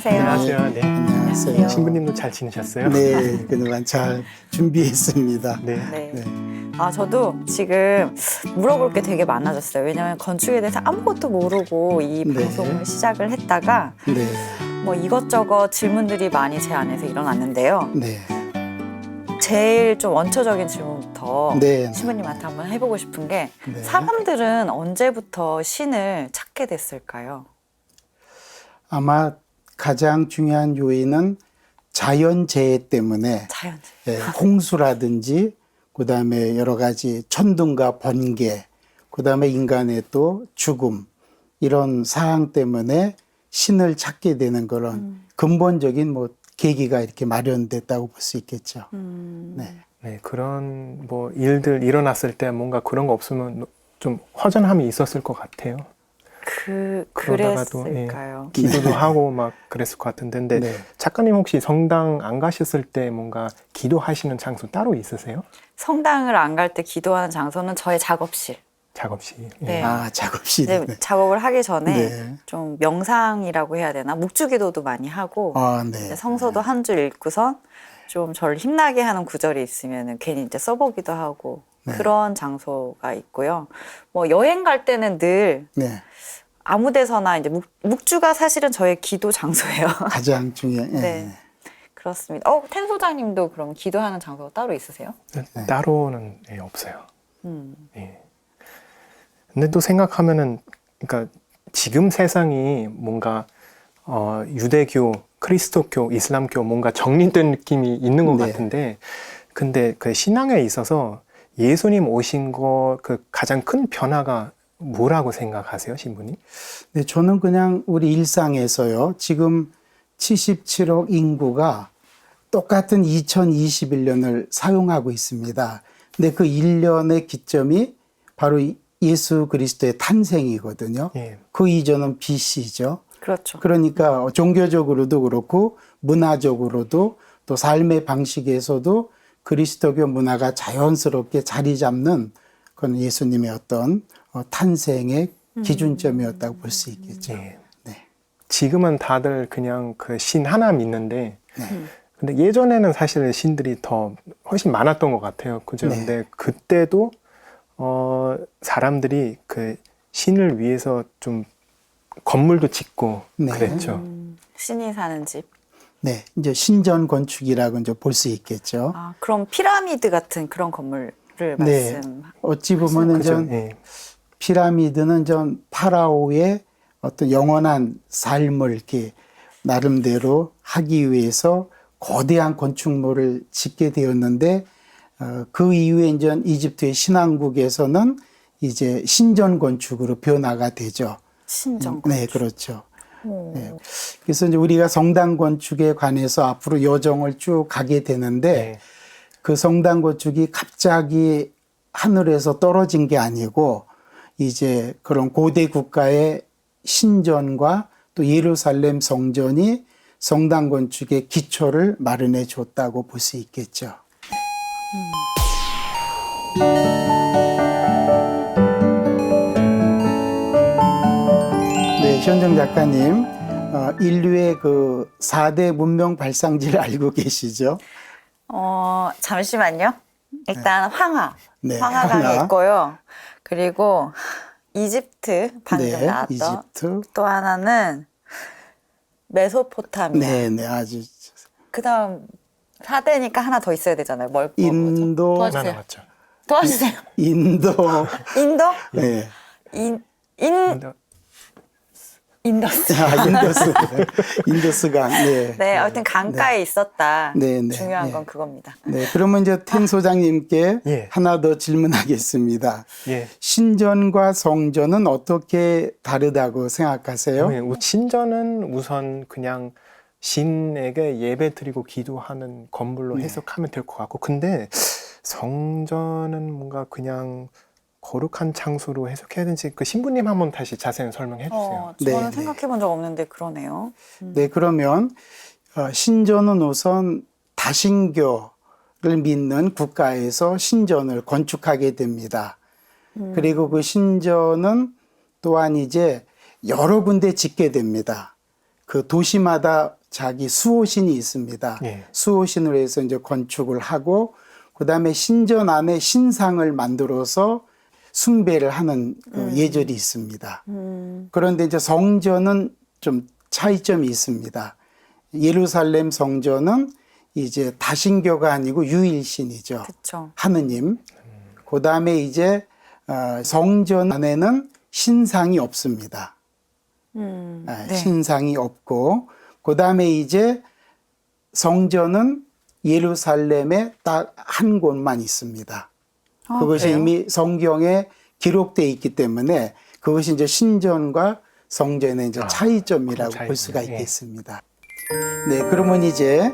안녕하세요. 안녕하세요. 네. 안녕하세요. 신부님도 잘 지내셨어요? 네, 그동안 잘 준비했습니다. 네. 네. 네. 저도 지금 물어볼 게 되게 많아졌어요. 왜냐하면 건축에 대해서 아무것도 모르고 이 네. 방송을 시작을 했다가 네. 뭐 이것저것 질문들이 많이 제 안에서 일어났는데요. 네. 제일 좀 원초적인 질문부터 네. 신부님한테 한번 해보고 싶은 게 네. 사람들은 언제부터 신을 찾게 됐을까요? 아마 가장 중요한 요인은 자연재해 때문에 자연재. 예, 홍수라든지 그다음에 여러 가지 천둥과 번개, 그다음에 인간의 또 죽음 이런 사항 때문에 신을 찾게 되는 그런 근본적인 뭐 계기가 이렇게 마련됐다고 볼 수 있겠죠. 네. 네, 그런 뭐 일들 일어났을 때 뭔가 그런 거 없으면 좀 허전함이 있었을 것 같아요. 그러다가도, 그랬을까요? 기도도 하고 막 그랬을 것 같은데, 근데 네. 작가님 혹시 성당 안 가셨을 때 뭔가 기도하시는 장소 따로 있으세요? 성당을 안 갈 때 기도하는 장소는 저의 작업실. 작업실. 네. 아, 작업실. 이제 네. 작업을 하기 전에 네. 좀 명상이라고 해야 되나? 묵주기도도 많이 하고 아, 이제 네. 성서도 한 줄 읽고선 좀 저를 힘나게 하는 구절이 있으면 괜히 이제 써보기도 하고 네. 그런 장소가 있고요. 뭐 여행 갈 때는 늘 네. 아무 데서나 이제 묵주가 사실은 저의 기도 장소예요. 가장 중요한. 예. 네. 그렇습니다. 텐 소장님도 그럼 기도하는 장소가 따로 있으세요? 따로는 없어요. 음. 예. 근데 또 생각하면은, 그러니까 지금 세상이 뭔가 유대교, 그리스도교, 이슬람교 뭔가 정리된 느낌이 있는 것 네. 같은데, 근데 그 신앙에 있어서 예수님 오신 거 그 가장 큰 변화가 뭐라고 생각하세요, 신부님? 네, 저는 그냥 우리 일상에서요. 지금 77억 인구가 똑같은 2021년을 사용하고 있습니다. 근데 그 1년의 기점이 바로 예수 그리스도의 탄생이거든요. 예. 그 이전은 BC죠. 그렇죠. 그러니까 종교적으로도 그렇고 문화적으로도 또 삶의 방식에서도 그리스도교 문화가 자연스럽게 자리 잡는 그건 예수님의 어떤 탄생의 기준점이었다고 볼 수 있겠죠. 예. 네. 지금은 다들 그냥 그 신 하나 믿는데, 네. 근데 예전에는 사실 신들이 더 훨씬 많았던 것 같아요. 그죠? 네. 근데 그때도 사람들이 그 신을 위해서 좀 건물도 짓고 네. 그랬죠. 신이 사는 집. 네. 이제 신전 건축이라고 이제 볼 수 있겠죠. 그럼 피라미드 같은 그런 건물을 네. 말씀. 어찌 보면은 그죠? 전 예. 피라미드는 전 파라오의 어떤 영원한 삶을 이렇게 나름대로 하기 위해서 거대한 건축물을 짓게 되었는데 그 이후에 이제 이집트의 신왕국에서는 이제 신전 건축으로 변화가 되죠. 신정 네, 건축. 그렇죠. 네. 그래서 이제 우리가 성당 건축에 관해서 앞으로 여정을 쭉 가게 되는데 네. 그 성당 건축이 갑자기 하늘에서 떨어진 게 아니고 이제 그런 고대 국가의 신전과 또 예루살렘 성전이 성당 건축의 기초를 마련해 줬다고 볼 수 있겠죠. 네, 현정 작가님, 인류의 그 4대 문명 발상지를 알고 계시죠? 잠시만요. 일단 황하. 네, 황하강이 황하. 있고요. 그리고 이집트 방금 네, 나왔던 이집트. 또 하나는 메소포타미아. 네, 네, 아주 그다음 4대니까 하나 더 있어야 되잖아요. 뭘 인도, 하나 도와주세요. 나왔죠. 도와주세요. 인도, 인도? 네, 근데 인더스. 인더스강, 네. 네, 아무튼 강가에 있었다. 네, 네, 중요한 네. 건 그겁니다. 네, 그러면 이제 텐 소장님께 예. 하나 더 질문하겠습니다. 예. 신전과 성전은 어떻게 다르다고 생각하세요? 예, 신전은 우선 그냥 신에게 예배 드리고 기도하는 건물로 해석하면 될 것 같고, 근데 성전은 뭔가 그냥 거룩한 장소로 해석해야 되는지 그 신부님 한번 다시 자세히 설명해 주세요. 저는 네, 생각해 본 적 없는데 그러네요. 네, 그러면 신전은 우선 다신교를 믿는 국가에서 신전을 건축하게 됩니다. 그리고 그 신전은 또한 이제 여러 군데 짓게 됩니다. 그 도시마다 자기 수호신이 있습니다. 예. 수호신으로 해서 이제 건축을 하고 그다음에 신전 안에 신상을 만들어서 숭배를 하는 그 예절이 있습니다. 그런데 이제 성전은 좀 차이점이 있습니다. 예루살렘 성전은 이제 다신교가 아니고 유일신이죠. 그쵸. 하느님. 그다음에 이제 성전 안에는 신상이 없습니다. 네. 신상이 없고 그다음에 이제 성전은 예루살렘에 딱 한 곳만 있습니다. 아, 그것이 그래요? 이미 성경에 기록되어 있기 때문에 그것이 이제 신전과 성전의 이제 차이점이라고 차이점. 볼 수가 예. 있겠습니다. 네, 그러면 이제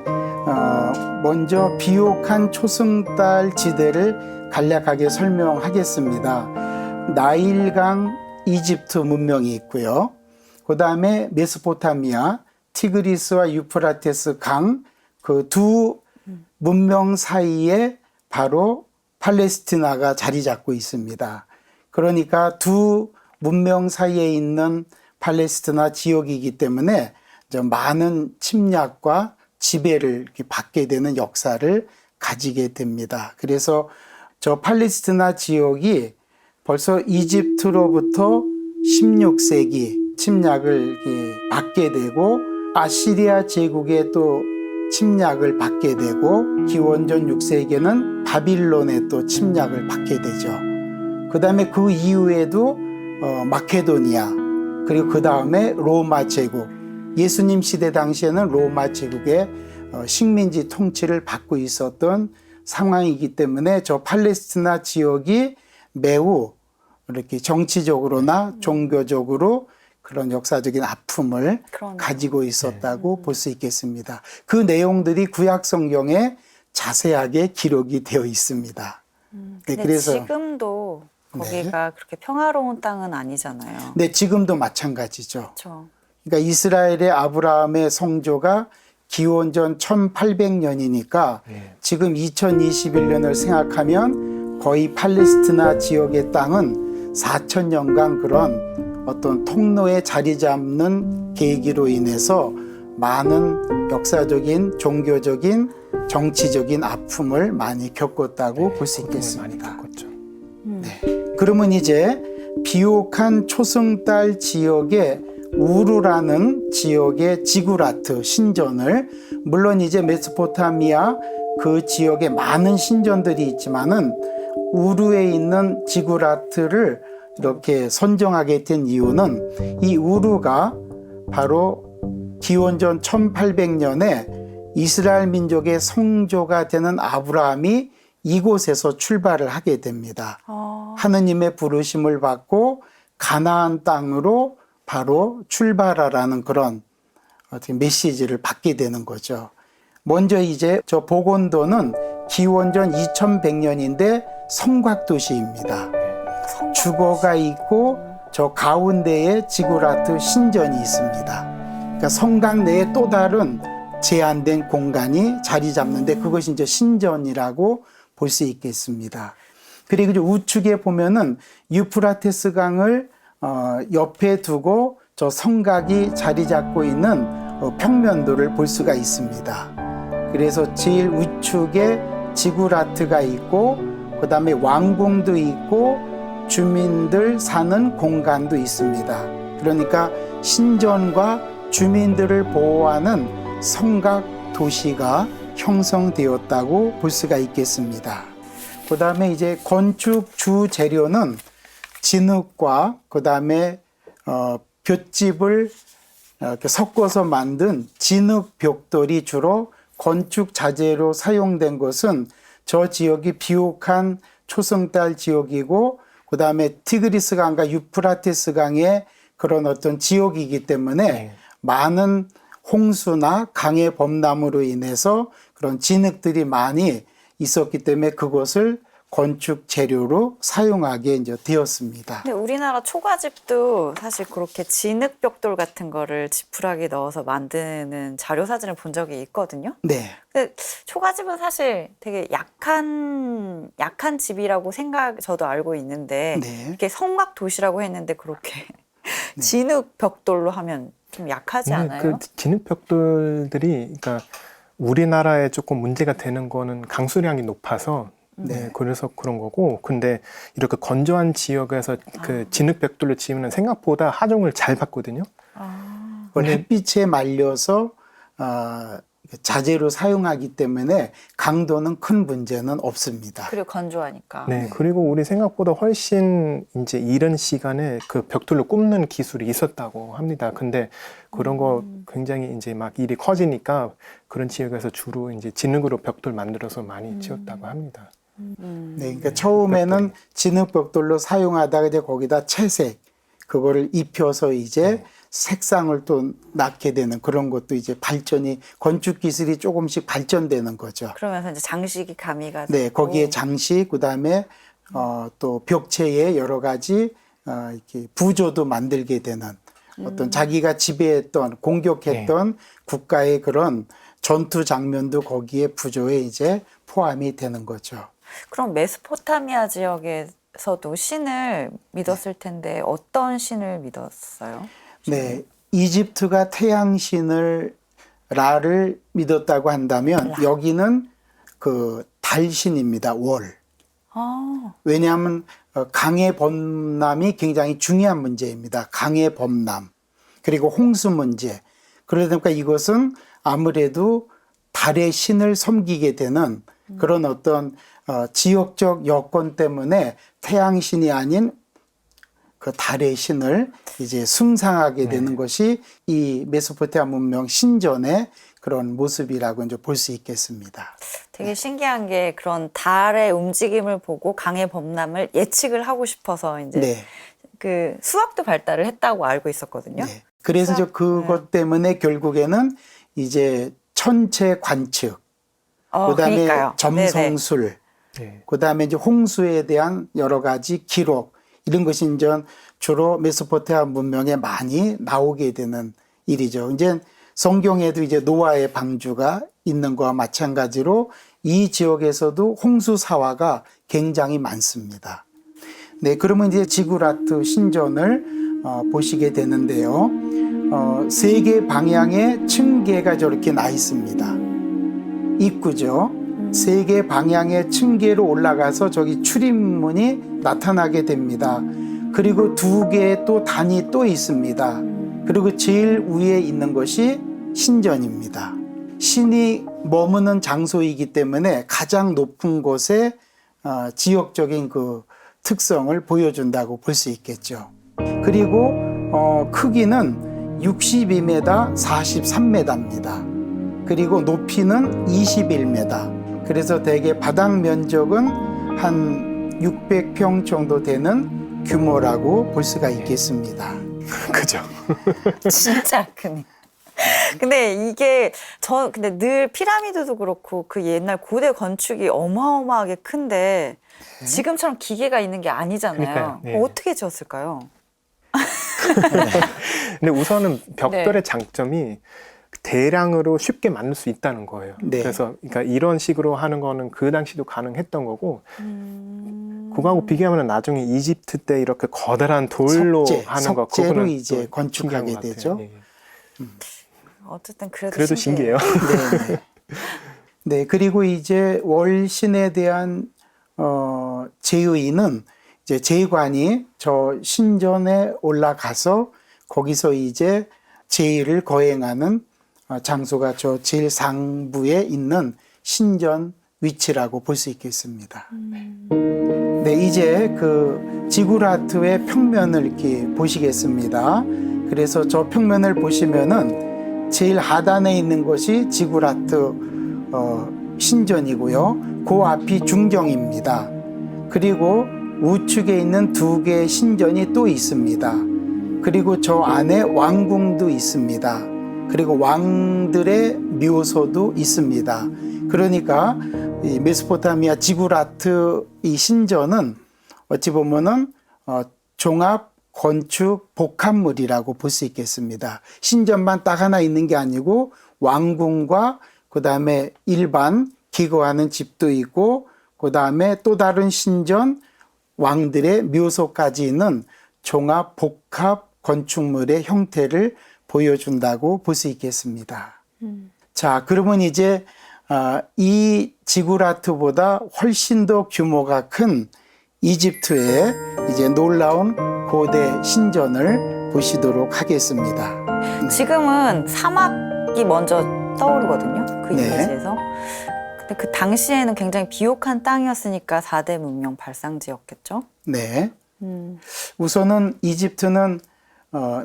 먼저 비옥한 초승달 지대를 간략하게 설명하겠습니다. 나일강 이집트 문명이 있고요. 그 다음에 메소포타미아, 티그리스와 유프라테스 강 그 두 문명 사이에 바로 팔레스티나가 자리 잡고 있습니다. 그러니까 두 문명 사이에 있는 팔레스티나 지역이기 때문에 많은 침략과 지배를 이렇게 받게 되는 역사를 가지게 됩니다. 그래서 저 팔레스티나 지역이 벌써 이집트로부터 16세기 침략을 이렇게 받게 되고 아시리아 제국의 또 침략을 받게 되고 기원전 6세기에는 바빌론의 또 침략을 받게 되죠. 그 다음에 그 이후에도 마케도니아 그리고 그 다음에 로마 제국 예수님 시대 당시에는 로마 제국의 식민지 통치를 받고 있었던 상황이기 때문에 저 팔레스티나 지역이 매우 이렇게 정치적으로나 종교적으로 그런 역사적인 아픔을 그러네요. 가지고 있었다고 볼 수 있겠습니다. 그 내용들이 구약 성경에 자세하게 기록이 되어 있습니다. 근데 그래서 지금도 거기가 그렇게 평화로운 땅은 아니잖아요. 네, 지금도 마찬가지죠. 그렇죠. 그러니까 이스라엘의 아브라함의 성조가 기원전 1800년이니까 예. 지금 2021년을 생각하면 거의 팔레스티나 지역의 땅은 4000년간 그런 어떤 통로에 자리 잡는 계기로 인해서 많은 역사적인, 종교적인, 정치적인 아픔을 많이 겪었다고 볼 수 많이 있겠습니다. 겪었죠. 그러면 이제 비옥한 초승달 지역의 우르라는 지역의 지구라트 신전을 물론 이제 메소포타미아 그 지역에 많은 신전들이 있지만은 우르에 있는 지구라트를 이렇게 선정하게 된 이유는 이 우르가 바로 기원전 1800년에 이스라엘 민족의 성조가 되는 아브라함이 이곳에서 출발을 하게 됩니다. 하느님의 부르심을 받고 가나안 땅으로 바로 출발하라는 그런 어떻게 메시지를 받게 되는 거죠. 먼저 이제 저 보곤도는 기원전 2100년인데 성곽도시입니다. 주거가 있고 저 가운데에 지구라트 신전이 있습니다. 그러니까 성곽 내에 또 다른 제한된 공간이 자리 잡는데 그것이 이제 신전이라고 볼 수 있겠습니다. 그리고 이제 우측에 보면은 유프라테스 강을 옆에 두고 저 성곽이 자리 잡고 있는 평면도를 볼 수가 있습니다. 그래서 제일 우측에 지구라트가 있고 그 다음에 왕궁도 있고 주민들 사는 공간도 있습니다. 그러니까 신전과 주민들을 보호하는 성곽 도시가 형성되었다고 볼 수가 있겠습니다. 그 다음에 이제 건축 주 재료는 진흙과 그 다음에 볏짚을 이렇게 섞어서 만든 진흙 벽돌이 주로 건축 자재로 사용된 것은 저 지역이 비옥한 초승달 지역이고 그 다음에 티그리스 강과 유프라테스 강의 그런 어떤 지역이기 때문에 많은 홍수나 강의 범람으로 인해서 그런 진흙들이 많이 있었기 때문에 그것을 건축 재료로 사용하게 이제 되었습니다. 근데 우리나라 초가집도 사실 그렇게 진흙 벽돌 같은 거를 지푸라기 넣어서 만드는 자료 사진을 본 적이 있거든요. 네. 근데 초가집은 사실 되게 약한 집이라고 저도 알고 있는데 네. 이렇게 성곽 도시라고 했는데 그렇게 진흙 벽돌로 하면 좀 약하지 않아요? 그 진흙벽돌들이 그러니까 우리나라에 조금 문제가 되는 거는 강수량이 높아서 네, 그래서 그런 거고, 근데 이렇게 건조한 지역에서 그 진흙벽돌로 지으면 생각보다 하중을 잘 받거든요. 햇빛에 말려서 자재로 사용하기 때문에 강도는 큰 문제는 없습니다. 그리고 건조하니까. 네, 그리고 우리 생각보다 훨씬 이제 이른 시간에 그 벽돌로 굽는 기술이 있었다고 합니다. 근데 그런 거 굉장히 이제 막 일이 커지니까 그런 지역에서 주로 이제 진흙으로 벽돌 만들어서 많이 지었다고 합니다. 네, 그러니까 처음에는 진흙벽돌로 사용하다가 이제 거기다 채색 그거를 입혀서 이제 색상을 또 낳게 되는 그런 것도 이제 발전이 건축 기술이 조금씩 발전되는 거죠. 그러면서 이제 장식이 가미가 되고. 네, 거기에 장식 그다음에 또 벽체에 여러 가지 이렇게 부조도 만들게 되는 어떤 자기가 지배했던 공격했던 국가의 그런 전투 장면도 거기에 부조에 이제 포함이 되는 거죠. 그럼 메소포타미아 지역에서도 신을 믿었을 텐데 어떤 신을 믿었어요? 네, 이집트가 태양신을 라를 믿었다고 한다면 여기는 그 달신입니다. 월. 왜냐하면 강의 범람이 굉장히 중요한 문제입니다. 강의 범람 그리고 홍수 문제. 그러다 보니까 이것은 아무래도 달의 신을 섬기게 되는 그런 어떤 지역적 여건 때문에 태양신이 아닌 그 달의 신을 이제 숭상하게 되는 것이 이 메소포타미아 문명 신전의 그런 모습이라고 이제 볼 수 있겠습니다. 되게 신기한 게 그런 달의 움직임을 보고 강의 범람을 예측을 하고 싶어서 이제 네. 그 수학도 발달을 했다고 알고 있었거든요. 네. 그래서 이제 그것 때문에 결국에는 이제 천체 관측, 그다음에 그러니까요. 점성술, 네. 그다음에 이제 홍수에 대한 여러 가지 기록 이런 것이 이제 주로 메소포타미아 문명에 많이 나오게 되는 일이죠. 이제 성경에도 이제 노아의 방주가 있는 거와 마찬가지로 이 지역에서도 홍수 사화가 굉장히 많습니다. 네, 그러면 이제 지구라트 신전을 보시게 되는데요. 세 개 방향의 층계가 저렇게 나 있습니다. 입구죠. 세 개 방향의 층계로 올라가서 저기 출입문이 나타나게 됩니다. 그리고 두 개의 또 단이 또 있습니다. 그리고 제일 위에 있는 것이 신전입니다. 신이 머무는 장소이기 때문에 가장 높은 곳에 지역적인 그 특성을 보여준다고 볼 수 있겠죠. 그리고 크기는 62m, 43m입니다. 그리고 높이는 21m. 그래서 대개 바닥 면적은 한 600평 정도 되는 규모라고 볼 수가 있겠습니다. 그죠. 진짜 크네. 근데 이게 근데 늘 피라미드도 그렇고 그 옛날 고대 건축이 어마어마하게 큰데 지금처럼 기계가 있는 게 아니잖아요. 그러니까요. 네. 어떻게 지었을까요? 근데 우선은 벽돌의 네. 장점이 대량으로 쉽게 만들 수 있다는 거예요. 네. 그래서 그러니까 이런 식으로 하는 거는 그 당시도 가능했던 거고, 그거하고 비교하면 나중에 이집트 때 이렇게 거대한 돌로 하는 거, 석재로 그거는 이제 또 건축하게 신기한 것 되죠. 같아요. 예. 어쨌든 그래도 그래도 신기해요. 네, 네. 네, 그리고 이제 월신에 대한 제의는 이제 제관이 저 신전에 올라가서 거기서 이제 제의를 거행하는 장소가 저 제일 상부에 있는 신전 위치라고 볼 수 있겠습니다. 네, 이제 그 지구라트의 평면을 이렇게 보시겠습니다. 그래서 저 평면을 보시면은 제일 하단에 있는 것이 지구라트 신전이고요. 그 앞이 중정입니다. 그리고 우측에 있는 두 개의 신전이 또 있습니다. 그리고 저 안에 왕궁도 있습니다. 그리고 왕들의 묘소도 있습니다. 그러니까 이 메소포타미아 지구라트 이 신전은 어찌 보면은 종합 건축 복합물이라고 볼 수 있겠습니다. 신전만 딱 하나 있는 게 아니고 왕궁과 그 다음에 일반 기거하는 집도 있고 그 다음에 또 다른 신전 왕들의 묘소까지 있는 종합 복합 건축물의 형태를 보여준다고 볼 수 있겠습니다. 자, 그러면 이제 이 지구라트보다 훨씬 더 규모가 큰 이집트의 이제 놀라운 고대 신전을 보시도록 하겠습니다. 지금은 사막이 먼저 떠오르거든요. 그 네. 이미지에서. 근데 그 당시에는 굉장히 비옥한 땅이었으니까 4대 문명 발상지였겠죠. 네. 우선은 이집트는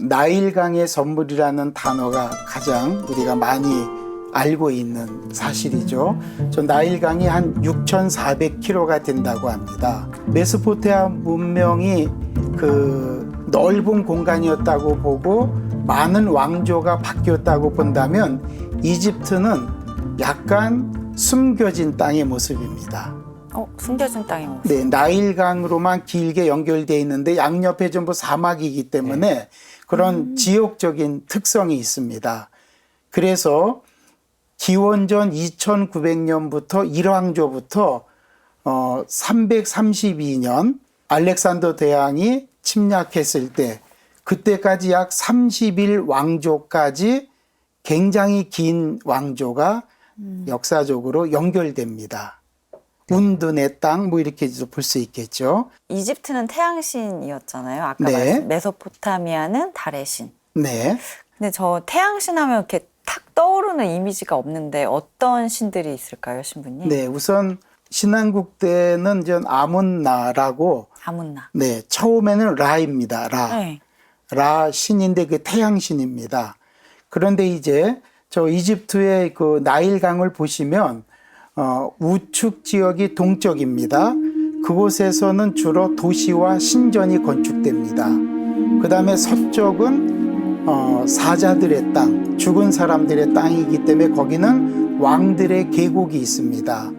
나일강의 선물이라는 단어가 가장 우리가 많이 알고 있는 사실이죠. 저 나일강이 한 6,400km가 된다고 합니다. 메소포타미아 문명이 그 넓은 공간이었다고 보고 많은 왕조가 바뀌었다고 본다면 이집트는 약간 숨겨진 땅의 모습입니다. 숨겨진 땅의 모습. 네, 나일강으로만 길게 연결되어 있는데 양옆에 전부 사막이기 때문에 그런 지역적인 특성이 있습니다. 그래서 기원전 2900년부터 일왕조부터 332년 알렉산더 대왕이 침략했을 때 그때까지 약 30일 왕조까지 굉장히 긴 왕조가 역사적으로 연결됩니다. 운둔의 땅 뭐 이렇게도 볼 수 있겠죠. 이집트는 태양신이었잖아요. 아까 네. 말씀 메소포타미아는 달의 신. 네. 근데 저 태양신 하면 이렇게 탁 떠오르는 이미지가 없는데 어떤 신들이 있을까요, 신부님? 네, 우선 신한국 때는 전 아문나라고 아문나. 네, 처음에는 라입니다. 라. 네. 라 신인데 그 태양신입니다. 그런데 이제 저 이집트의 그 나일강을 보시면 우측 지역이 동쪽입니다. 그곳에서는 주로 도시와 신전이 건축됩니다. 그 다음에 서쪽은 사자들의 땅, 죽은 사람들의 땅이기 때문에 거기는 왕들의 계곡이 있습니다.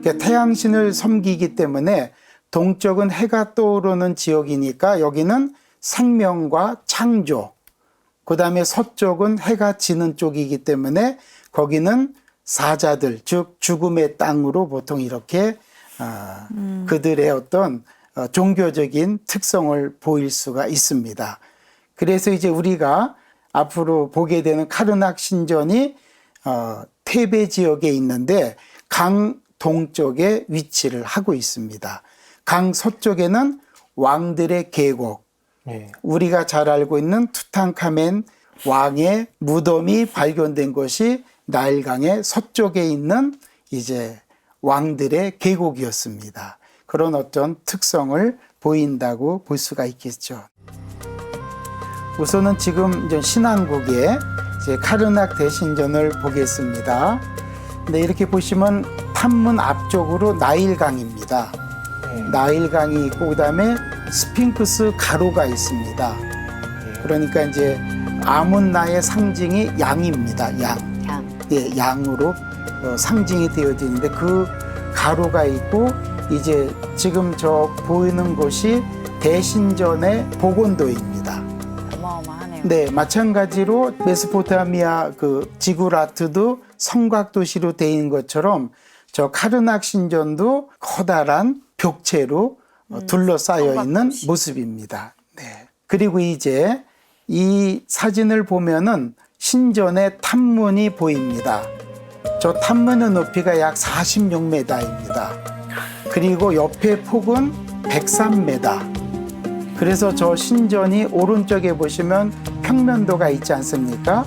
그러니까 태양신을 섬기기 때문에 동쪽은 해가 떠오르는 지역이니까 여기는 생명과 창조, 그 다음에 서쪽은 해가 지는 쪽이기 때문에 거기는 사자들, 즉 죽음의 땅으로 보통 이렇게 그들의 어떤 종교적인 특성을 보일 수가 있습니다. 그래서 이제 우리가 앞으로 보게 되는 카르낙 신전이 테베 지역에 있는데 강 동쪽에 위치를 하고 있습니다. 강 서쪽에는 왕들의 계곡, 예. 우리가 잘 알고 있는 투탕카멘 왕의 무덤이 발견된 곳이 나일강의 서쪽에 있는 이제 왕들의 계곡이었습니다. 그런 어떤 특성을 보인다고 볼 수가 있겠죠. 우선은 지금 이제 신한국의 이제 카르낙 대신전을 보겠습니다. 근데 이렇게 보시면 탐문 앞쪽으로 나일강입니다. 나일강이 있고 그다음에 스핑크스 가루가 있습니다. 그러니까 이제 아문나의 상징이 양입니다. 양. 예, 양으로 상징이 되어지는데 그 가루가 있고 이제 지금 저 보이는 곳이 대신전의 복원도입니다. 어마어마하네요. 네, 마찬가지로 메소포타미아 그 지구라트도 성곽 도시로 되어 있는 것처럼 저 카르낙 신전도 커다란 벽체로 둘러싸여 있는 성곽도시. 모습입니다. 네. 그리고 이제 이 사진을 보면은 신전의 탐문이 보입니다. 저 탐문의 높이가 약 46m입니다. 그리고 옆에 폭은 103m. 그래서 저 신전이 오른쪽에 보시면 평면도가 있지 않습니까?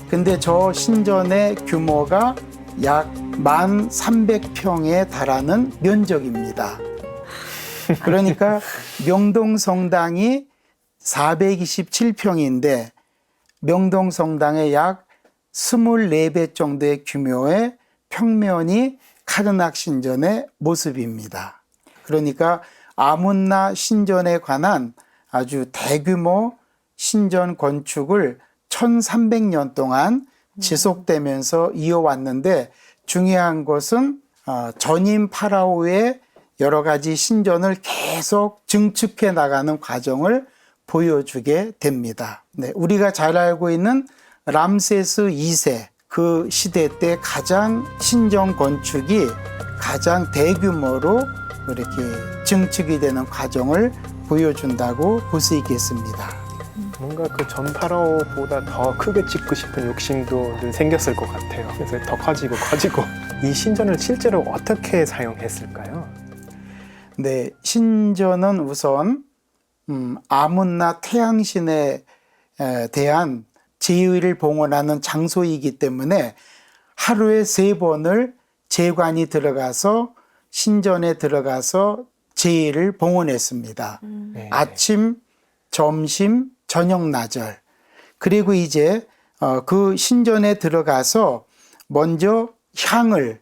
근데 저 신전의 규모가 약 1,300평에 달하는 면적입니다. 그러니까 명동성당이 427평인데 명동성당의 약 24배 정도의 규모의 평면이 카르낙 신전의 모습입니다. 그러니까 아문나 신전에 관한 아주 대규모 신전 건축을 1300년 동안 지속되면서 이어왔는데 중요한 것은 전임 파라오의 여러 가지 신전을 계속 증축해 나가는 과정을 보여주게 됩니다. 네, 우리가 잘 알고 있는 람세스 2세 그 시대 때 가장 신전 건축이 가장 대규모로 이렇게 증축이 되는 과정을 보여준다고 볼 수 있겠습니다. 뭔가 그 전 파라오보다 더 크게 짓고 싶은 욕심도 늘 생겼을 것 같아요. 그래서 더 커지고 이 신전을 실제로 어떻게 사용했을까요? 네, 신전은 우선 아문나 태양신에 대한 제의를 봉헌하는 장소이기 때문에 하루에 3번을 제관이 들어가서 신전에 들어가서 제의를 봉헌했습니다. 네. 아침, 점심, 저녁, 나절. 그리고 이제 그 신전에 들어가서 먼저 향을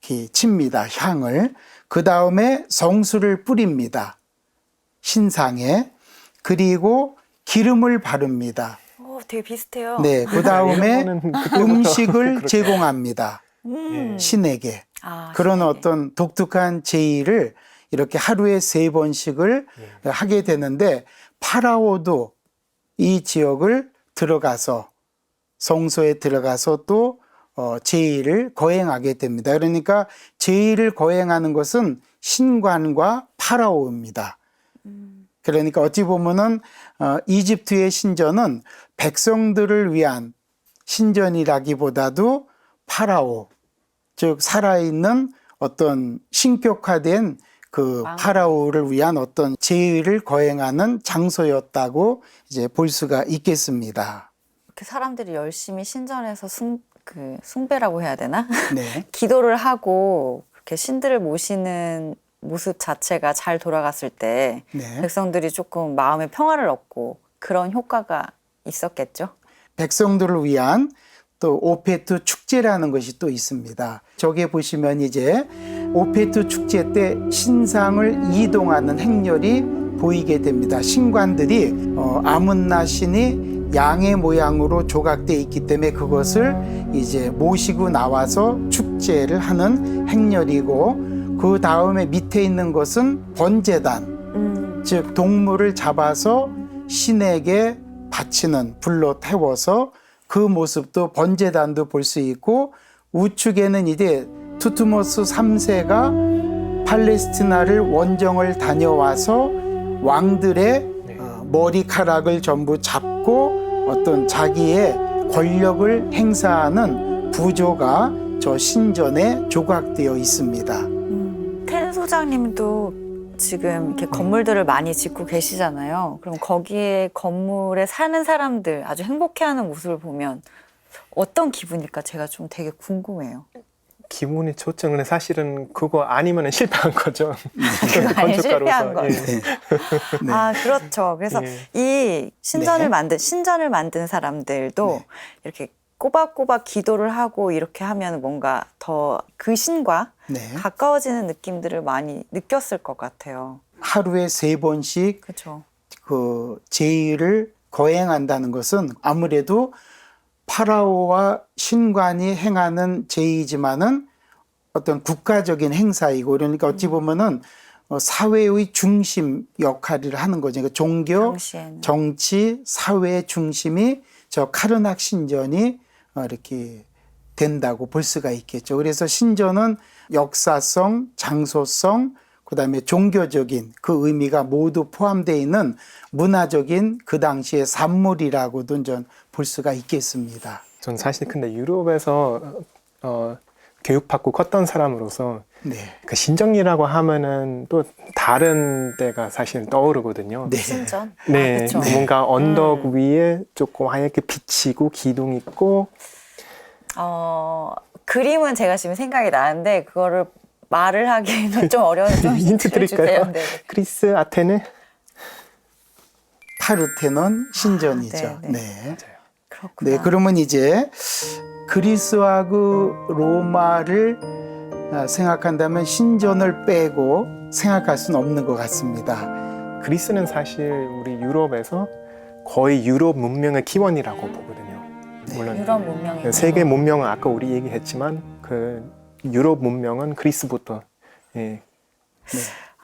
이렇게 칩니다. 향을. 그 다음에 성수를 뿌립니다. 신상에. 그리고 기름을 바릅니다. 오, 되게 비슷해요. 네, 그 다음에 이런 거는 그때부터 음식을 그렇게- 제공합니다. 예. 신에게. 아, 그런 신에게. 어떤 독특한 제의를 이렇게 하루에 3번씩을 하게 되는데 파라오도 이 지역을 들어가서 성소에 들어가서 또 제의를 거행하게 됩니다. 그러니까 제의를 거행하는 것은 신관과 파라오입니다. 그러니까 어찌 보면은 이집트의 신전은 백성들을 위한 신전이라기보다도 파라오, 즉 살아있는 어떤 신격화된 그 파라오를 위한 어떤 제의를 거행하는 장소였다고 이제 볼 수가 있겠습니다. 이렇게 사람들이 열심히 신전에서 숭배라고 해야 되나? 네. 기도를 하고 그렇게 신들을 모시는 모습 자체가 잘 돌아갔을 때 네. 백성들이 조금 마음의 평화를 얻고 그런 효과가 있었겠죠. 백성들을 위한 또 오페트 축제라는 것이 또 있습니다. 저기에 보시면 이제 오페트 축제 때 신상을 이동하는 행렬이 보이게 됩니다. 신관들이 아문나 신이 양의 모양으로 조각되어 있기 때문에 그것을 이제 모시고 나와서 축제를 하는 행렬이고 그 다음에 밑에 있는 것은 번제단, 즉 동물을 잡아서 신에게 바치는 불로 태워서 그 모습도 번제단도 볼 수 있고 우측에는 이제 투트모스 3세가 팔레스티나를 원정을 다녀와서 왕들의 머리카락을 전부 잡고 어떤 자기의 권력을 행사하는 부조가 저 신전에 조각되어 있습니다. 텐 소장님도 지금 이렇게 건물들을 많이 짓고 계시잖아요. 그럼 거기에 건물에 사는 사람들 아주 행복해하는 모습을 보면 어떤 기분일까 제가 좀 되게 궁금해요. 기분이 좋죠. 근데 사실은 그거 아니면 실패한 거죠. 그거 아니면 실패한 거. 예. 네. 아, 그렇죠. 그래서 예. 이 신전을 네. 신전을 만든 사람들도 네. 이렇게 꼬박꼬박 기도를 하고 이렇게 하면 뭔가 더 그 신과 네. 가까워지는 느낌들을 많이 느꼈을 것 같아요. 하루에 3번씩 그렇죠. 그 제의를 거행한다는 것은 아무래도 파라오와 신관이 행하는 제의지만은 어떤 국가적인 행사이고 그러니까 어찌 보면은 사회의 중심 역할을 하는 거죠. 그러니까 종교, 당시에는. 정치, 사회의 중심이 저 카르낙 신전이 이렇게 된다고 볼 수가 있겠죠. 그래서 신전은 역사성, 장소성, 그다음에 종교적인 그 의미가 모두 포함되어 있는 문화적인 그 당시의 산물이라고도 전 볼 수가 있겠습니다. 전 사실 근데 유럽에서 교육받고 컸던 사람으로서 네. 그 신정리라고 하면은 또 다른 데가 사실 떠오르거든요. 네. 신전. 네, 아, 그쵸. 뭔가 언덕 위에 조금 하얗게 비치고 기둥 있고 그림은 제가 지금 생각이 나는데 그거를 말을 하기는 좀 어려운 좀 힌트 힌트를 드릴까요? 주세요. 네. 그리스 아테네 파르테논 신전이죠. 네, 네. 네. 그렇구나. 네, 그러면 이제 그리스와 그 로마를 생각한다면 신전을 빼고 생각할 수는 없는 것 같습니다. 그리스는 사실 우리 유럽에서 거의 유럽 문명의 기원이라고 보거든요. 물론 유럽 문명이 세계 문명은 아까 우리 얘기했지만 그 유럽 문명은 그리스부터 예.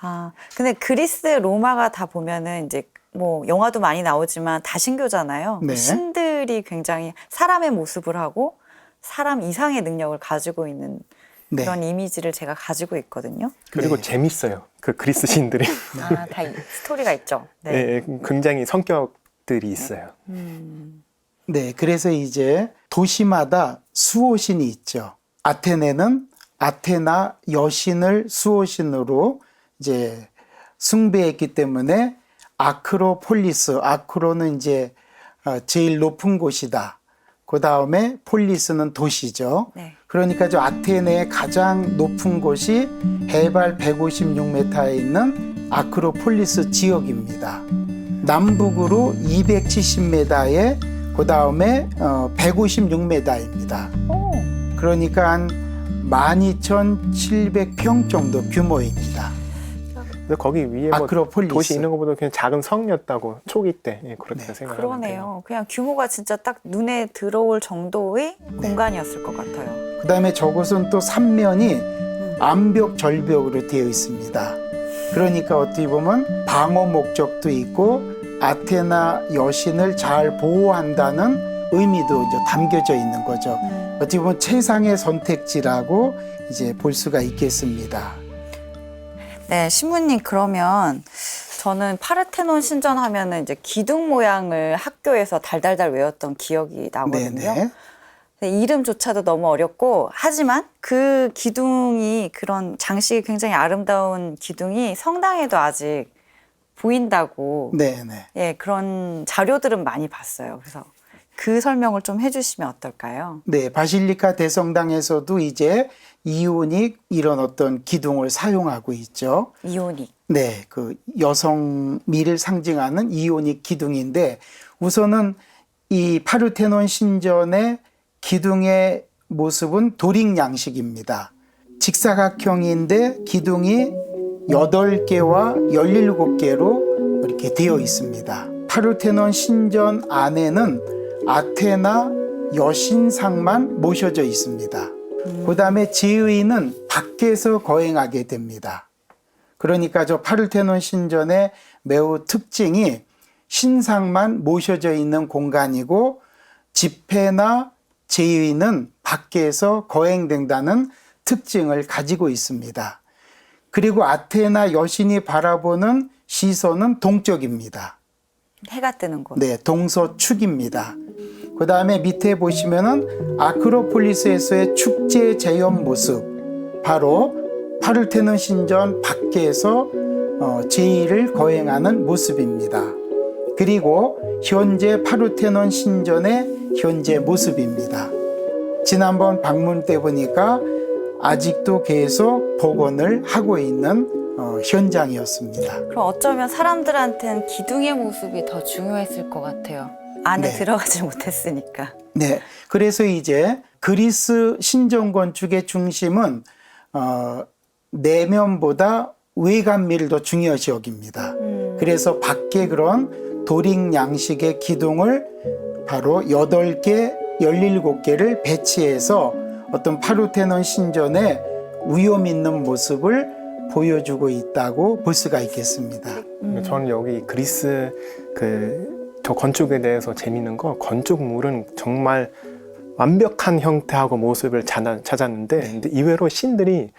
아, 근데 그리스, 로마가 다 보면은 이제 뭐 영화도 많이 나오지만 다신교잖아요. 네. 신들이 굉장히 사람의 모습을 하고 사람 이상의 능력을 가지고 있는 네. 그런 이미지를 제가 가지고 있거든요. 그리고 네. 재밌어요. 그 그리스 신들이 아, 다 스토리가 있죠. 네. 예, 굉장히 성격 것들이 있어요. 네, 그래서 이제 도시마다 수호신이 있죠. 아테네는 아테나 여신을 수호신으로 이제 숭배했기 때문에 아크로폴리스, 아크로는 이제 제일 높은 곳이다. 그 다음에 폴리스는 도시죠. 네. 그러니까 저 아테네의 가장 높은 곳이 해발 156m에 있는 아크로폴리스 지역입니다. 남북으로 270m에 그 다음에 156m입니다. 오. 그러니까 한 12,700평 정도 규모입니다. 근데 거기 위에 뭐 아크로폴리스. 도시 있는 것보다 그냥 작은 성이었다고 초기 때 그렇게 네. 생각하면 돼요. 그러네요. 그냥 규모가 진짜 딱 눈에 들어올 정도의 공간이었을 것 같아요. 그 다음에 저곳은 또 삼면이 암벽 절벽으로 되어 있습니다. 그러니까 어떻게 보면 방어 목적도 있고 아테나 여신을 잘 보호한다는 의미도 이제 담겨져 있는 거죠. 어떻게 보면 최상의 선택지라고 이제 볼 수가 있겠습니다. 네, 신부님 그러면 저는 파르테논 신전 하면은 이제 기둥 모양을 학교에서 달달달 외웠던 기억이 나거든요. 네네. 근데 이름조차도 너무 어렵고 하지만 그 기둥이 그런 장식이 굉장히 아름다운 기둥이 성당에도 아직 보인다고 네네. 예, 그런 자료들은 많이 봤어요. 그래서 그 설명을 좀 해주시면 어떨까요? 네, 바실리카 대성당에서도 이제 이오닉 이런 어떤 기둥을 사용하고 있죠. 이오닉. 네, 그 여성미를 상징하는 이오닉 기둥인데 우선은 이 파르테논 신전의 기둥의 모습은 도릭 양식입니다. 직사각형인데 기둥이 8개와 17개로 이렇게 되어 있습니다. 파르테논 신전 안에는 아테나 여신상만 모셔져 있습니다. 그 다음에 제의는 밖에서 거행하게 됩니다. 그러니까 저 파르테논 신전의 매우 특징이 신상만 모셔져 있는 공간이고 집회나 제의는 밖에서 거행된다는 특징을 가지고 있습니다. 그리고 아테나 여신이 바라보는 시선은 동쪽입니다. 해가 뜨는 곳. 네, 동서축입니다. 그 다음에 밑에 보시면은 아크로폴리스에서의 축제 재현 모습, 바로 파르테논 신전 밖에서 제의를 거행하는 모습입니다. 그리고 현재 파르테논 신전의 현재 모습입니다. 지난번 방문 때 보니까 아직도 계속 복원을 하고 있는 현장이었습니다. 그럼 어쩌면 사람들한테는 기둥의 모습이 더 중요했을 것 같아요. 안에 네. 들어가지 못했으니까. 네, 그래서 이제 그리스 신전 건축의 중심은 내면보다 외관미를 더 중요시 여깁니다. 그래서 밖에 그런 도릭 양식의 기둥을 바로 8개, 17개를 배치해서 어떤 파르테논 신전의 위험 있는 모습을 보여주고 있다고 볼 수가 있겠습니다. 저는 여기 그리스 저 건축에 대해서 재밌는 거, 건축물은 정말 완벽한 형태하고 모습을 찾았는데 근데 이외로 신들이,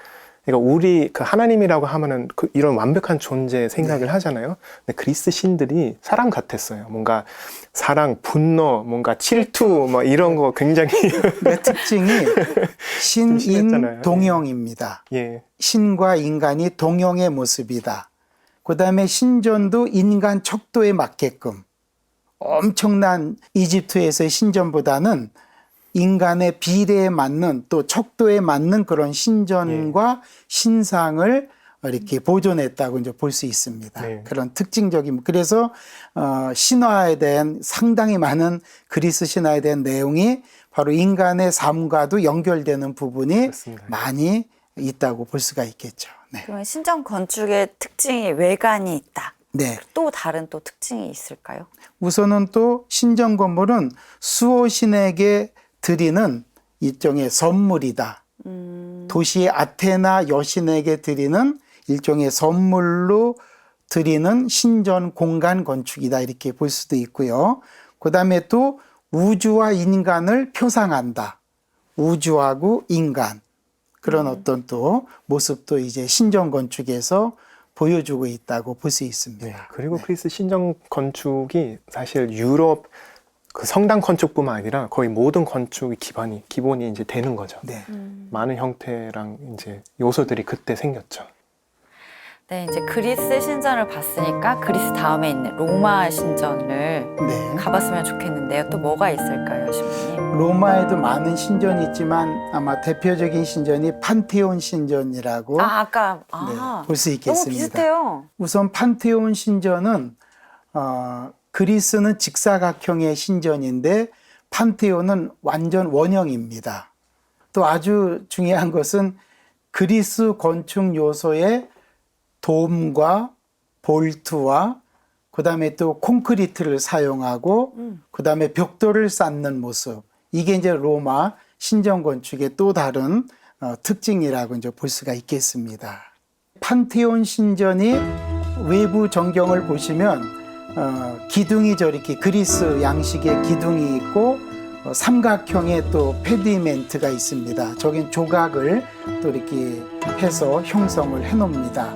그러니까 우리 하나님이라고 하면은 이런 완벽한 존재 생각을 하잖아요. 근데 그리스 신들이 사람 같았어요. 뭔가 사랑, 분노, 뭔가 질투, 뭐 이런 거 굉장히 그 특징이 신인 심했잖아요. 동형입니다. 예. 신과 인간이 동형의 모습이다. 그 다음에 신전도 인간 척도에 맞게끔 엄청난 이집트에서의 신전보다는 인간의 비례에 맞는 또 척도에 맞는 그런 신전과 신상을 이렇게 보존했다고 이제 볼 수 있습니다. 네. 그런 특징적인, 그래서 신화에 대한 상당히 많은 그리스 신화에 대한 내용이 바로 인간의 삶과도 연결되는 부분이 그렇습니다. 많이 있다고 볼 수가 있겠죠. 네. 그러면 신전 건축의 특징이 외관이 있다. 네. 또 다른 또 특징이 있을까요? 우선은 또 신전 건물은 수호신에게 드리는 일종의 선물이다. 도시 아테나 여신에게 드리는 일종의 선물로 드리는 신전 공간 건축이다. 이렇게 볼 수도 있고요. 그 다음에 또 우주와 인간을 표상한다. 우주하고 인간. 그런 어떤 또 모습도 이제 신전 건축에서 보여주고 있다고 볼 수 있습니다. 네, 그리고 그리스 신전 건축이 사실 유럽 그 성당 건축뿐만 아니라 거의 모든 건축의 기본이 이제 되는 거죠. 네. 많은 형태랑 이제 요소들이 그때 생겼죠. 네, 이제 그리스 신전을 봤으니까 그리스 다음에 있는 로마 신전을 네. 가봤으면 좋겠는데요. 또 뭐가 있을까요, 신부님? 로마에도 많은 신전이 있지만 아마 대표적인 신전이 판테온 신전이라고 아까 네, 볼 수 너무 있겠습니다. 비슷해요. 우선 판테온 신전은 그리스는 직사각형의 신전인데 판테온은 완전 원형입니다. 또 아주 중요한 것은 그리스 건축 요소의 돔과 볼트와 그다음에 또 콘크리트를 사용하고 그다음에 벽돌을 쌓는 모습, 이게 이제 로마 신전 건축의 또 다른 특징이라고 이제 볼 수가 있겠습니다. 판테온 신전이 외부 전경을 보시면 기둥이 저렇게 그리스 양식의 기둥이 있고 삼각형의 또 페디멘트가 있습니다. 저긴 조각을 또 이렇게 해서 형성을 해 놓습니다.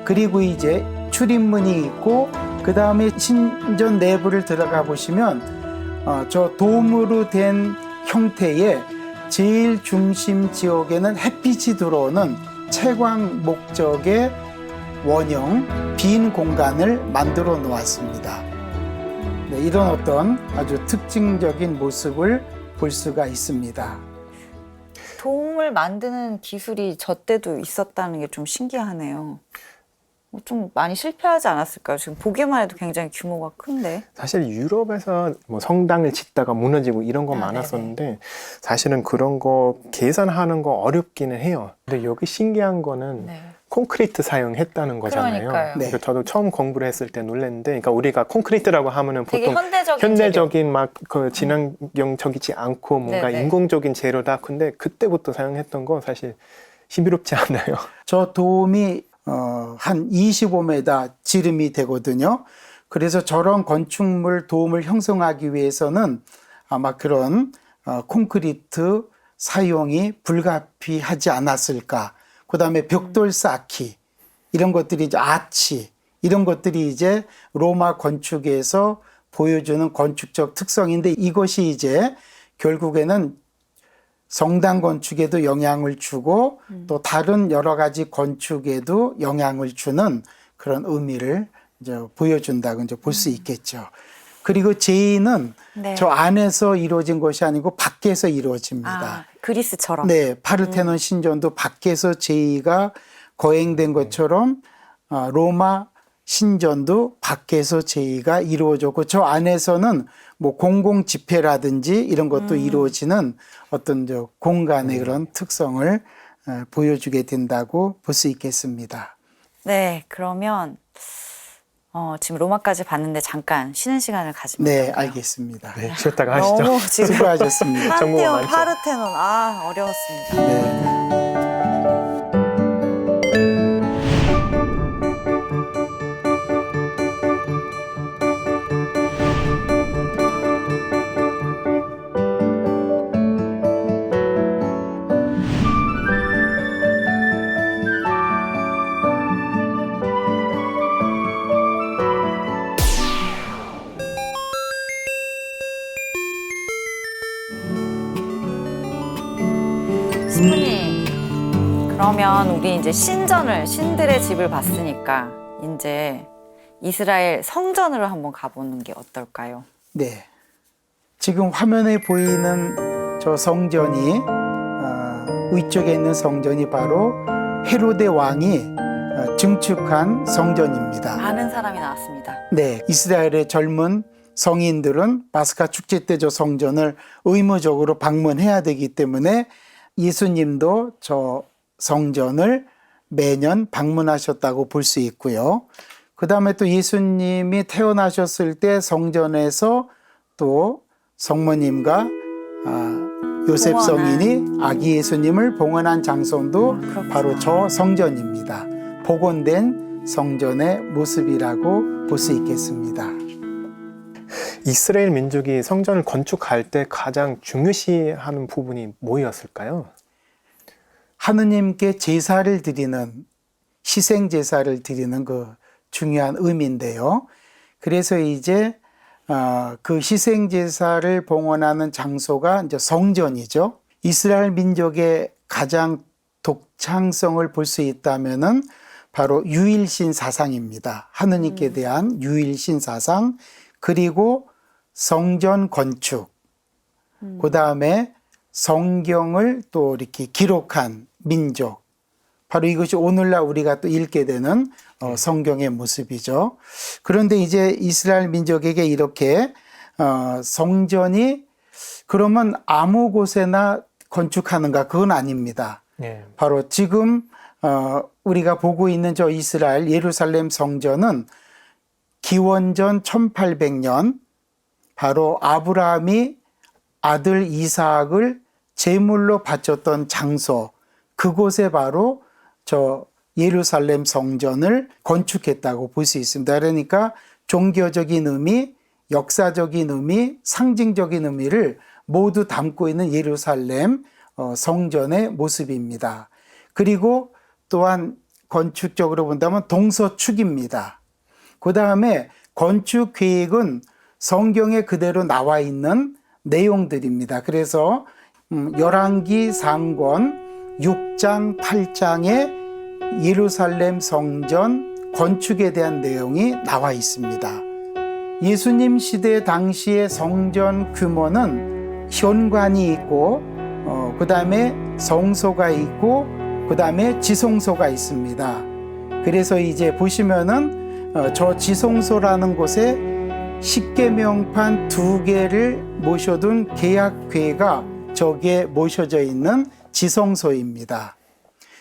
그리고 이제 출입문이 있고 그 다음에 신전 내부를 들어가 보시면 저 돔으로 된 형태의 제일 중심 지역에는 햇빛이 들어오는 채광 목적의 원형 빈 공간을 만들어 놓았습니다. 네, 이런 어떤 아주 특징적인 모습을 볼 수가 있습니다. 돔을 만드는 기술이 저 때도 있었다는 게 좀 신기하네요. 좀 많이 실패하지 않았을까요? 지금 보기만 해도 굉장히 규모가 큰데. 사실 유럽에서 뭐 성당을 짓다가 무너지고 이런 거 아, 많았었는데 사실은 그런 거 계산하는 거 어렵기는 해요. 근데 여기 신기한 거는 네. 콘크리트 사용했다는 거잖아요. 그러니까요. 네. 그러니까 저도 처음 공부를 했을 때 놀랐는데, 그러니까 우리가 콘크리트라고 하면은 되게 보통 현대적인 막 그 진앙경적이지 않고 뭔가 네네. 인공적인 재료다. 근데 그때부터 사용했던 거 사실 신비롭지 않아요. 저 돔이 한 25m 지름이 되거든요. 그래서 저런 건축물 돔을 형성하기 위해서는 아마 그런 콘크리트 사용이 불가피하지 않았을까. 그 다음에 벽돌 쌓기, 이런 것들이 이제 아치, 이런 것들이 이제 로마 건축에서 보여주는 건축적 특성인데, 이것이 이제 결국에는 성당 건축에도 영향을 주고 또 다른 여러 가지 건축에도 영향을 주는 그런 의미를 이제 보여준다고 이제 볼 수 있겠죠. 그리고 제의는 네. 저 안에서 이루어진 것이 아니고 밖에서 이루어집니다. 아, 그리스처럼. 네, 파르테논 신전도 밖에서 제의가 거행된 것처럼 로마 신전도 밖에서 제의가 이루어졌고, 저 안에서는 뭐 공공 집회라든지 이런 것도 이루어지는 어떤 저 공간의 그런 특성을 보여주게 된다고 볼 수 있겠습니다. 네, 그러면 지금 로마까지 봤는데 잠깐 쉬는 시간을 가지면 네, 어떨까요? 알겠습니다. 네, 쉬었다가 하시죠. 너무 지금 수고하셨습니다. 정보가 판테온, 많죠. 파르테논 어려웠습니다. 네. 신부님, 그러면 우리 이제 신들의 집을 봤으니까 이제 이스라엘 성전으로 한번 가보는 게 어떨까요? 네. 지금 화면에 보이는 저 성전이 위쪽에 있는 성전이 바로 헤로데 왕이 증축한 성전입니다. 많은 사람이 나왔습니다. 네, 이스라엘의 젊은 성인들은 파스카 축제 때 저 성전을 의무적으로 방문해야 되기 때문에 예수님도 저 성전을 매년 방문하셨다고 볼 수 있고요. 그 다음에 또 예수님이 태어나셨을 때 성전에서 또 성모님과 요셉 성인이 아기 예수님을 봉헌한 장소도 바로 저 성전입니다. 복원된 성전의 모습이라고 볼 수 있겠습니다. 이스라엘 민족이 성전을 건축할 때 가장 중요시하는 부분이 뭐였을까요? 하느님께 제사를 드리는 희생 제사를 드리는 그 중요한 의미인데요. 그래서 이제 그 희생 제사를 봉헌하는 장소가 이제 성전이죠. 이스라엘 민족의 가장 독창성을 볼 수 있다면은 바로 유일신 사상입니다. 하느님께 대한 유일신 사상, 그리고 성전 건축, 그 다음에 성경을 또 이렇게 기록한 민족, 바로 이것이 오늘날 우리가 또 읽게 되는 성경의 모습이죠. 그런데 이제 이스라엘 민족에게 이렇게 성전이 그러면 아무 곳에나 건축하는가? 그건 아닙니다. 네. 바로 지금 우리가 보고 있는 저 이스라엘 예루살렘 성전은 기원전 1800년 바로 아브라함이 아들 이삭을 제물로 바쳤던 장소, 그곳에 바로 저 예루살렘 성전을 건축했다고 볼 수 있습니다. 그러니까 종교적인 의미, 역사적인 의미, 상징적인 의미를 모두 담고 있는 예루살렘 성전의 모습입니다. 그리고 또한 건축적으로 본다면 동서축입니다. 그 다음에 건축 계획은 성경에 그대로 나와 있는 내용들입니다. 그래서 열왕기 상권 6장 8장에 예루살렘 성전 건축에 대한 내용이 나와 있습니다. 예수님 시대 당시의 성전 규모는 현관이 있고 그 다음에 성소가 있고 그 다음에 지성소가 있습니다. 그래서 이제 보시면은 저 지성소라는 곳에 십계명판 2개를 모셔둔 계약궤가 저기에 모셔져 있는 지성소입니다.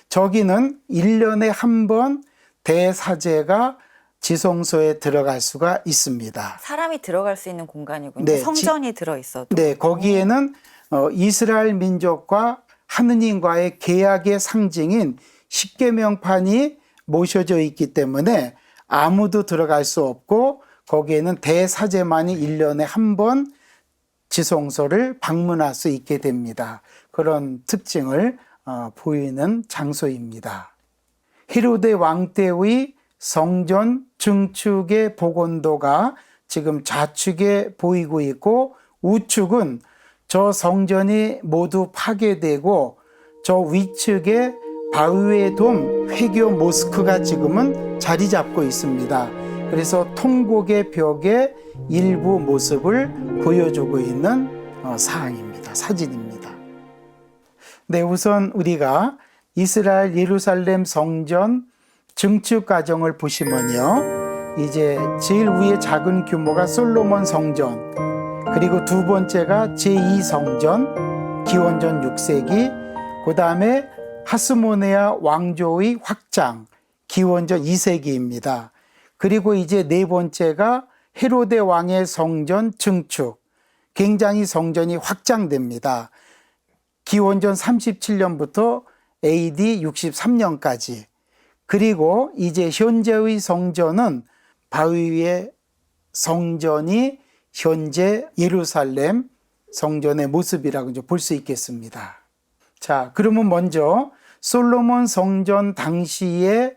저기는 1년에 한 번 대사제가 지성소에 들어갈 수가 있습니다. 사람이 들어갈 수 있는 공간이군요. 네, 성전이 들어있어도. 네, 거기에는 이스라엘 민족과 하느님과의 계약의 상징인 십계명판이 모셔져 있기 때문에 아무도 들어갈 수 없고 거기에는 대사제만이 1년에 한 번 지성소를 방문할 수 있게 됩니다. 그런 특징을 보이는 장소입니다. 헤로데 왕 때의 성전 증축의 복원도가 지금 좌측에 보이고 있고 우측은 저 성전이 모두 파괴되고 저 위측에 바위의 돔 회교 모스크가 지금은 자리 잡고 있습니다. 그래서 통곡의 벽의 일부 모습을 보여주고 있는 사항입니다. 사진입니다. 네, 우선 우리가 이스라엘 예루살렘 성전 증축 과정을 보시면요. 이제 제일 위에 작은 규모가 솔로몬 성전, 그리고 두 번째가 제2성전, 기원전 6세기, 그 다음에 하스모네아 왕조의 확장, 기원전 2세기입니다. 그리고 이제 네 번째가 헤로데 왕의 성전 증축, 굉장히 성전이 확장됩니다. 기원전 37년부터 AD 63년까지. 그리고 이제 현재의 성전은 바위 위의 성전이 현재 예루살렘 성전의 모습이라고 이제 볼 수 있겠습니다. 자, 그러면 먼저 솔로몬 성전 당시에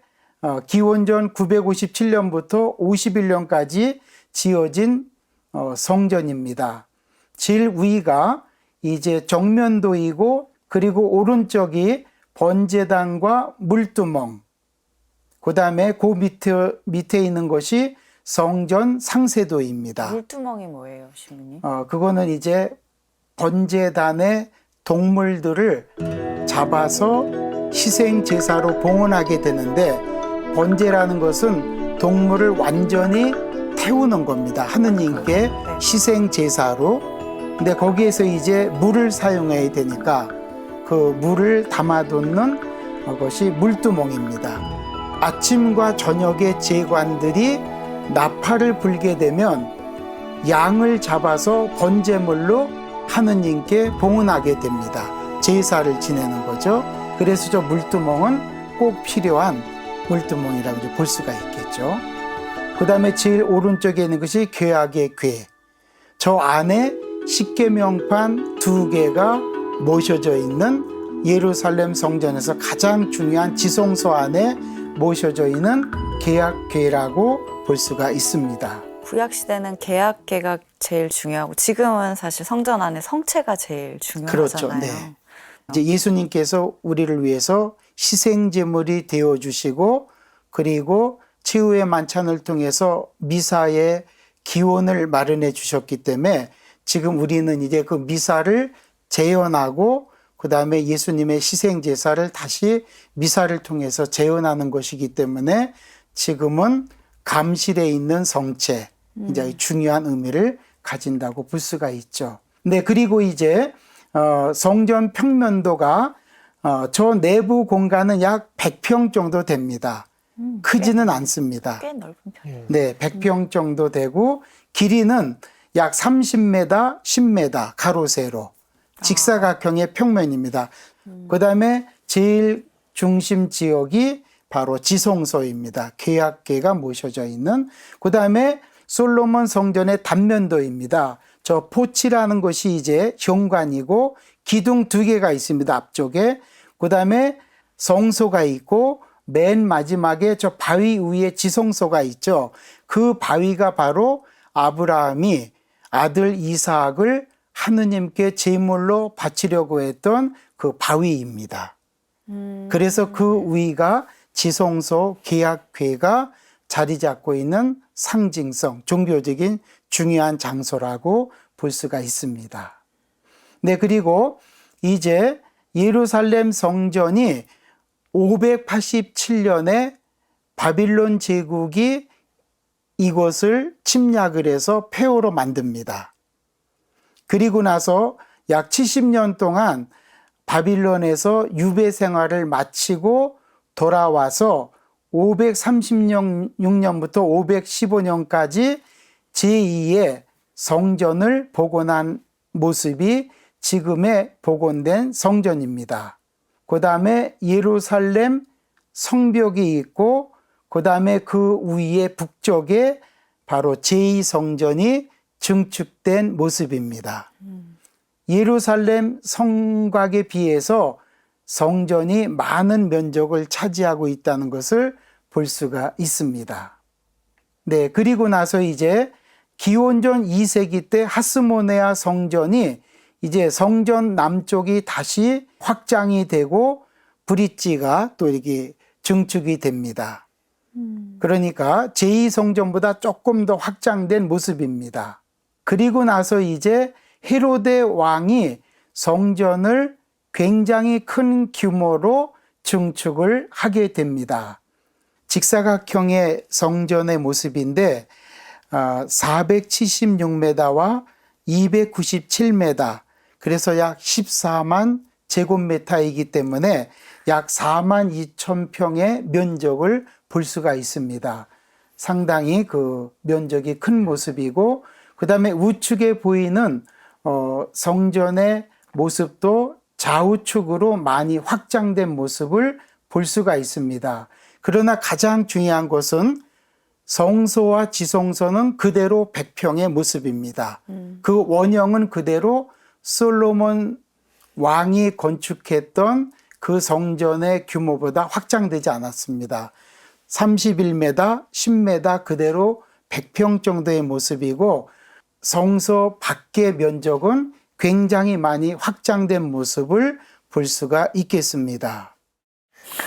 기원전 957년부터 51년까지 지어진 성전입니다. 제일 위가 이제 정면도이고 그리고 오른쪽이 번제단과 물두멍, 그 다음에 그 밑에 있는 것이 성전 상세도입니다. 물두멍이 뭐예요, 신부님? 그거는 이제 번제단의 동물들을 잡아서 희생 제사로 봉헌하게 되는데, 번제라는 것은 동물을 완전히 태우는 겁니다. 하느님께 희생 제사로. 근데 거기에서 이제 물을 사용해야 되니까 그 물을 담아두는 것이 물두멍입니다. 아침과 저녁에 제관들이 나팔을 불게 되면 양을 잡아서 번제물로 하느님께 봉헌하게 됩니다. 제사를 지내는 거죠. 그래서 저 물두멍은 꼭 필요한 물두멍이라고 볼 수가 있겠죠. 그 다음에 제일 오른쪽에 있는 것이 죄악의 궤. 저 안에 십계명판 2개가 모셔져 있는 예루살렘 성전에서 가장 중요한 지성소 안에 모셔져 있는 계약궤라고 볼 수가 있습니다. 구약 시대는 계약계가 제일 중요하고 지금은 사실 성전 안에 성체가 제일 그렇죠. 중요하잖아요. 네. 이제 예수님께서 우리를 위해서 희생제물이 되어 주시고 그리고 최후의 만찬을 통해서 미사의 기원을 마련해 주셨기 때문에 지금 우리는 이제 그 미사를 재현하고 그 다음에 예수님의 희생제사를 다시 미사를 통해서 재현하는 것이기 때문에 지금은 감실에 있는 성체, 이제 중요한 의미를 가진다고 볼 수가 있죠. 네, 그리고 이제 성전 평면도가 저 내부 공간은 약 100평 정도 됩니다. 크지는 않습니다. 꽤 넓은 편이에요. 네, 100평 정도 되고 길이는 약 30m, 10m 가로 세로 직사각형의 평면입니다. 그다음에 제일 중심 지역이 바로 지성소입니다. 계약궤가 모셔져 있는. 그다음에 솔로몬 성전의 단면도입니다. 저 포치라는 것이 이제 현관이고 기둥 2개가 있습니다. 앞쪽에. 그다음에 성소가 있고 맨 마지막에 저 바위 위에 지성소가 있죠. 그 바위가 바로 아브라함이 아들 이삭을 하느님께 제물로 바치려고 했던 그 바위입니다. 그래서 그 위가 지성소 계약궤가 자리 잡고 있는 상징성, 종교적인 중요한 장소라고 볼 수가 있습니다. 네, 그리고 이제 예루살렘 성전이 587년에 바빌론 제국이 이곳을 침략을 해서 폐허로 만듭니다. 그리고 나서 약 70년 동안 바빌론에서 유배 생활을 마치고 돌아와서 536년부터 515년까지 제2의 성전을 복원한 모습이 지금의 복원된 성전입니다. 그 다음에 예루살렘 성벽이 있고 그 다음에 그 위에 북쪽에 바로 제2성전이 증축된 모습입니다. 예루살렘 성곽에 비해서 성전이 많은 면적을 차지하고 있다는 것을 볼 수가 있습니다. 네, 그리고 나서 이제 기원전 2세기 때 하스모네아 성전이 이제 성전 남쪽이 다시 확장이 되고 브릿지가 또 이렇게 증축이 됩니다. 그러니까 제2성전보다 조금 더 확장된 모습입니다. 그리고 나서 이제 헤로데 왕이 성전을 굉장히 큰 규모로 증축을 하게 됩니다. 직사각형의 성전의 모습인데 476m와 297m, 그래서 약 14만 제곱미터이기 때문에 약 4만 2천 평의 면적을 볼 수가 있습니다. 상당히 그 면적이 큰 모습이고 그 다음에 우측에 보이는 성전의 모습도 좌우측으로 많이 확장된 모습을 볼 수가 있습니다. 그러나 가장 중요한 것은 성소와 지성소는 그대로 100평의 모습입니다. 그 원형은 그대로 솔로몬 왕이 건축했던 그 성전의 규모보다 확장되지 않았습니다. 31m, 10m 그대로 100평 정도의 모습이고 성소 밖의 면적은 굉장히 많이 확장된 모습을 볼 수가 있겠습니다.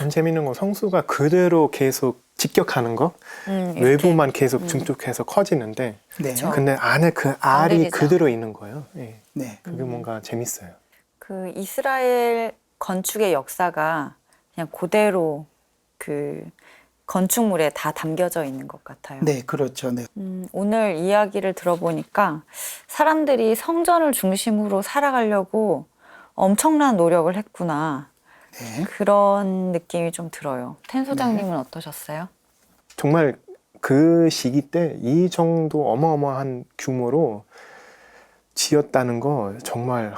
재미있는 건 성수가 그대로 계속 직격하는 거, 외부만 계속 증축해서 커지는데, 네. 근데 안에 그 알이 들리죠. 그대로 있는 거예요. 예. 네. 그게 뭔가 재밌어요. 그 이스라엘 건축의 역사가 그냥 그대로 그 건축물에 다 담겨져 있는 것 같아요. 네, 그렇죠. 네. 오늘 이야기를 들어보니까 사람들이 성전을 중심으로 살아가려고 엄청난 노력을 했구나. 네. 그런 느낌이 좀 들어요. 텐 소장님은 어떠셨어요? 정말 그 시기 때 이 정도 어마어마한 규모로 지었다는 거 정말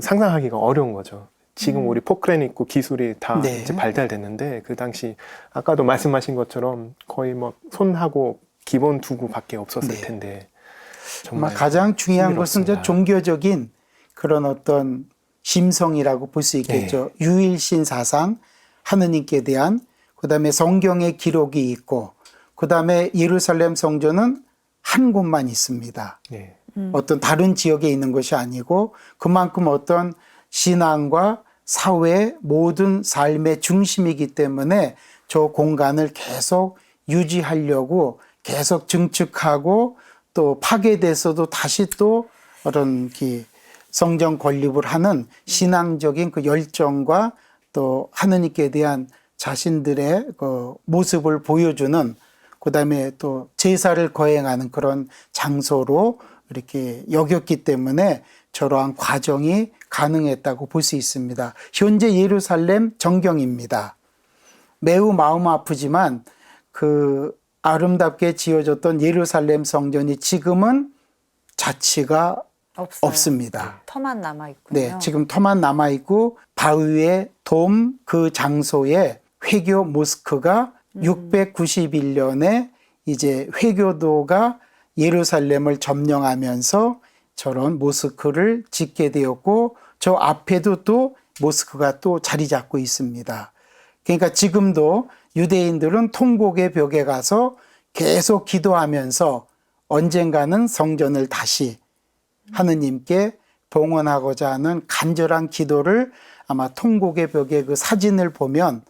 상상하기가 어려운 거죠. 지금 우리 포크레인 있고 기술이 다 네. 이제 발달됐는데 그 당시 아까도 말씀하신 것처럼 거의 뭐 손하고 기본 두구밖에 없었을 네. 텐데 정말 정말 가장 중요한 것은 흥미롭습니다. 이제 종교적인 그런 어떤 심성이라고 볼 수 있겠죠. 유일신 사상, 하느님께 대한 그다음에 성경의 기록이 있고, 그다음에 예루살렘 성전은 한 곳만 있습니다. 네. 어떤 다른 지역에 있는 것이 아니고 그만큼 어떤 신앙과 사회 모든 삶의 중심이기 때문에 저 공간을 계속 유지하려고 계속 증축하고 또 파괴돼서도 다시 또 그런 성전 건립을 하는 신앙적인 그 열정과 또 하느님께 대한 자신들의 그 모습을 보여주는, 그다음에 또 제사를 거행하는 그런 장소로 이렇게 여겼기 때문에 저러한 과정이 가능했다고 볼 수 있습니다. 현재 예루살렘 정경입니다. 매우 마음 아프지만 그 아름답게 지어졌던 예루살렘 성전이 지금은 자취가 없어요. 없습니다. 터만 남아 있군요. 네, 지금 터만 남아 있고 바위의 돔 그 장소에 회교 모스크가 691년에 이제 회교도가 예루살렘을 점령하면서 저런 모스크를 짓게 되었고, 저 앞에도 또 모스크가 또 자리 잡고 있습니다. 그러니까 지금도 유대인들은 통곡의 벽에 가서 계속 기도하면서 언젠가는 성전을 다시 하느님께 봉헌하고자 하는 간절한 기도를, 아마 통곡의 벽의 그 사진을 보면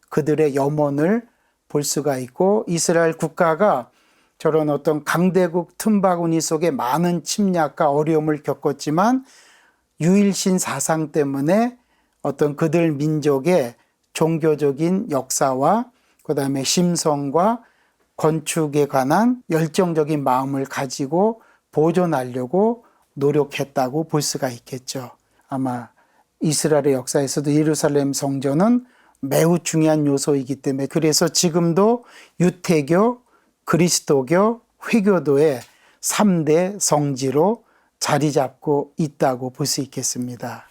그들의 염원을 볼 수가 있고, 이스라엘 국가가 저런 어떤 강대국 틈바구니 속에 많은 침략과 어려움을 겪었지만 유일신 사상 때문에 어떤 그들 민족의 종교적인 역사와 그다음에 심성과 건축에 관한 열정적인 마음을 가지고 보존하려고 노력했다고 볼 수가 있겠죠. 아마 이스라엘의 역사에서도 예루살렘 성전은 매우 중요한 요소이기 때문에, 그래서 지금도 유태교, 그리스도교, 회교도의 3대 성지로 자리 잡고 있다고 볼 수 있겠습니다.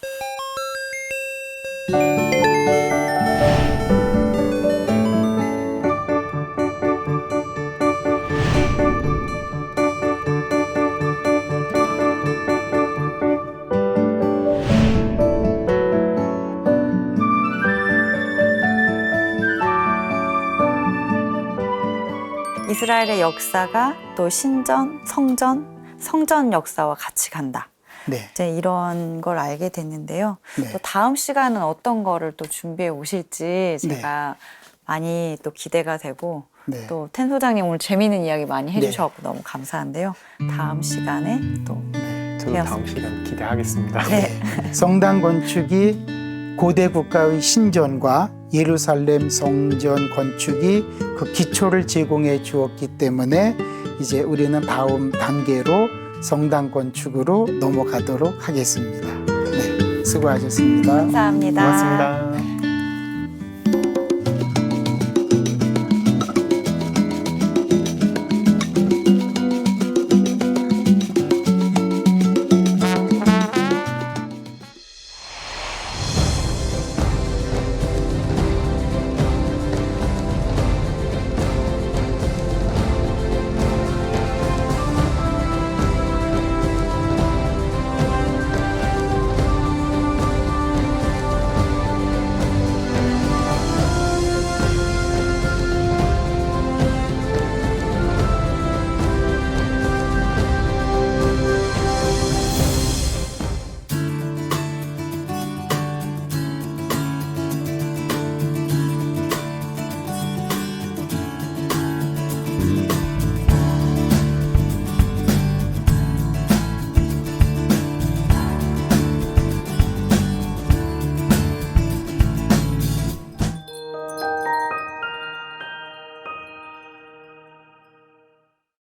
이스라엘의 역사가 또 신전, 성전 역사와 같이 간다. 네. 이제 이런 걸 알게 됐는데요. 네. 또 다음 시간은 어떤 거를 또 준비해 오실지 제가 많이 또 기대가 되고, 네. 또 텐 소장님 오늘 재미있는 이야기 많이 해주셔서 너무 감사한데요. 다음 시간에 또 저도 다음 시간 기대하겠습니다. 네. 성당 건축이 고대 국가의 신전과 예루살렘 성전 건축이 그 기초를 제공해 주었기 때문에 이제 우리는 다음 단계로 성당 건축으로 넘어가도록 하겠습니다. 네, 수고하셨습니다. 감사합니다. 고맙습니다.